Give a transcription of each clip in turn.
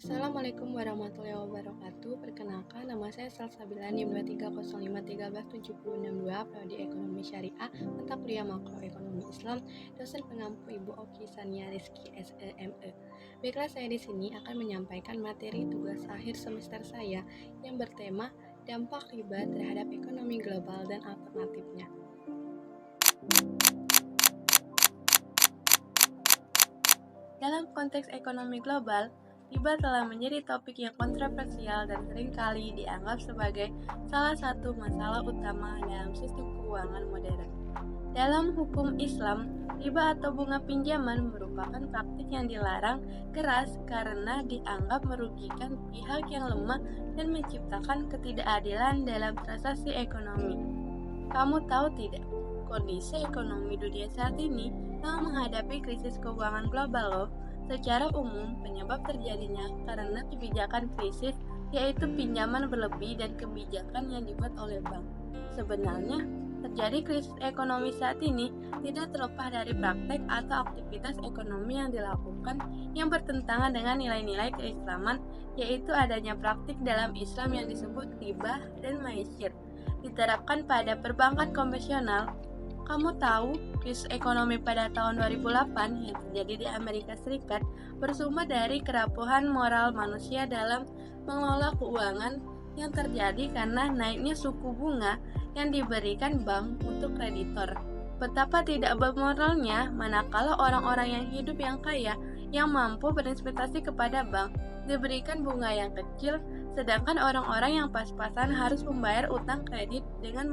Assalamualaikum warahmatullahi wabarakatuh. Perkenalkan, nama saya Salsabila NIM 230513762, Prodi Ekonomi Syariah, mata kuliah Makroekonomi Islam, dosen pengampu Ibu Oki Sania Rizky SEME. Baiklah, saya di sini akan menyampaikan materi tugas akhir semester saya yang bertema dampak riba terhadap ekonomi global dan alternatifnya. Dalam konteks ekonomi global, riba telah menjadi topik yang kontroversial dan seringkali dianggap sebagai salah satu masalah utama dalam sistem keuangan modern. Dalam hukum Islam, riba atau bunga pinjaman merupakan praktik yang dilarang keras karena dianggap merugikan pihak yang lemah dan menciptakan ketidakadilan dalam transaksi ekonomi. Kamu tahu tidak, kondisi ekonomi dunia saat ini tengah menghadapi krisis keuangan global loh. Secara umum, penyebab terjadinya karena kebijakan krisis, yaitu pinjaman berlebih dan kebijakan yang dibuat oleh bank. Sebenarnya, terjadi krisis ekonomi saat ini tidak terlepas dari praktek atau aktivitas ekonomi yang dilakukan yang bertentangan dengan nilai-nilai keislaman, yaitu adanya praktik dalam Islam yang disebut riba dan maisir, diterapkan pada perbankan konvensional. Kamu tahu, krisis ekonomi pada tahun 2008 yang terjadi di Amerika Serikat bersumber dari kerapuhan moral manusia dalam mengelola keuangan yang terjadi karena naiknya suku bunga yang diberikan bank untuk kreditor. Betapa tidak bermoralnya manakala orang-orang yang hidup yang kaya yang mampu berinvestasi kepada bank diberikan bunga yang kecil, sedangkan orang-orang yang pas-pasan harus membayar utang kredit dengan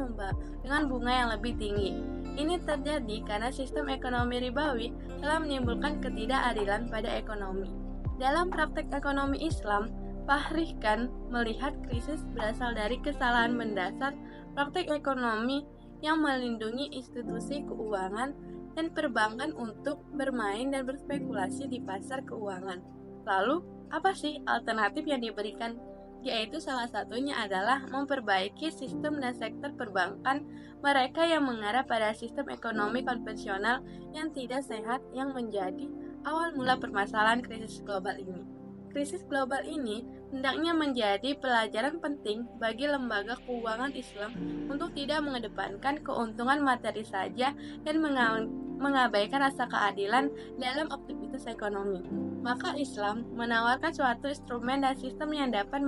bunga yang lebih tinggi. Ini terjadi karena sistem ekonomi ribawi telah menimbulkan ketidakadilan pada ekonomi. Dalam praktek ekonomi Islam, Fahri Khan melihat krisis berasal dari kesalahan mendasar praktek ekonomi yang melindungi institusi keuangan dan perbankan untuk bermain dan berspekulasi di pasar keuangan. Lalu, apa sih alternatif yang diberikan? Yaitu salah satunya adalah memperbaiki sistem dan sektor perbankan mereka yang mengarah pada sistem ekonomi konvensional yang tidak sehat yang menjadi awal mula permasalahan krisis global ini. Krisis global ini hendaknya menjadi pelajaran penting bagi lembaga keuangan Islam untuk tidak mengedepankan keuntungan materi saja dan mengabaikan rasa keadilan dalam aktivitas ekonomi. Maka Islam menawarkan suatu instrumen dan sistem yang dapat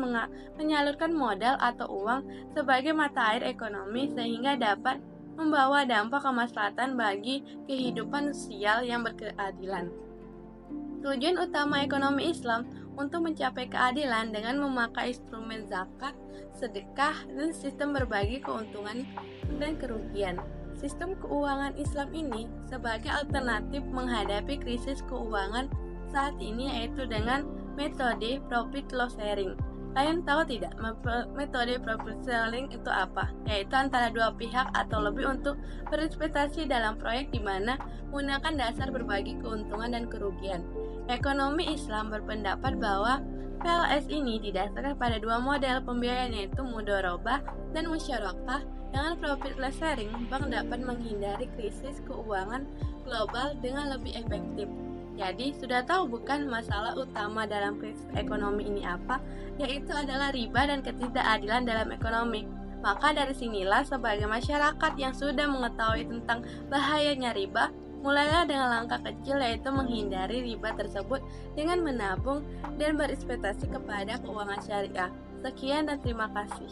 menyalurkan modal atau uang sebagai mata air ekonomi sehingga dapat membawa dampak kemaslahatan bagi kehidupan sosial yang berkeadilan. Tujuan utama ekonomi Islam untuk mencapai keadilan dengan memakai instrumen zakat, sedekah, dan sistem berbagi keuntungan dan kerugian. Sistem keuangan Islam ini sebagai alternatif menghadapi krisis keuangan saat ini yaitu dengan metode profit loss sharing. Kalian tahu tidak metode profit sharing itu apa? Yaitu antara dua pihak atau lebih untuk berinvestasi dalam proyek di mana menggunakan dasar berbagi keuntungan dan kerugian. Ekonomi Islam berpendapat bahwa PLS ini didasarkan pada dua model pembiayaan yaitu mudharabah dan musyarakah. Dengan profit loss sharing, bank dapat menghindari krisis keuangan global dengan lebih efektif. Jadi, sudah tahu bukan masalah utama dalam krisis ekonomi ini apa? Yaitu adalah riba dan ketidakadilan dalam ekonomi. Maka dari sinilah sebagai masyarakat yang sudah mengetahui tentang bahayanya riba, mulailah dengan langkah kecil yaitu menghindari riba tersebut dengan menabung dan berinvestasi kepada keuangan syariah. Sekian dan terima kasih.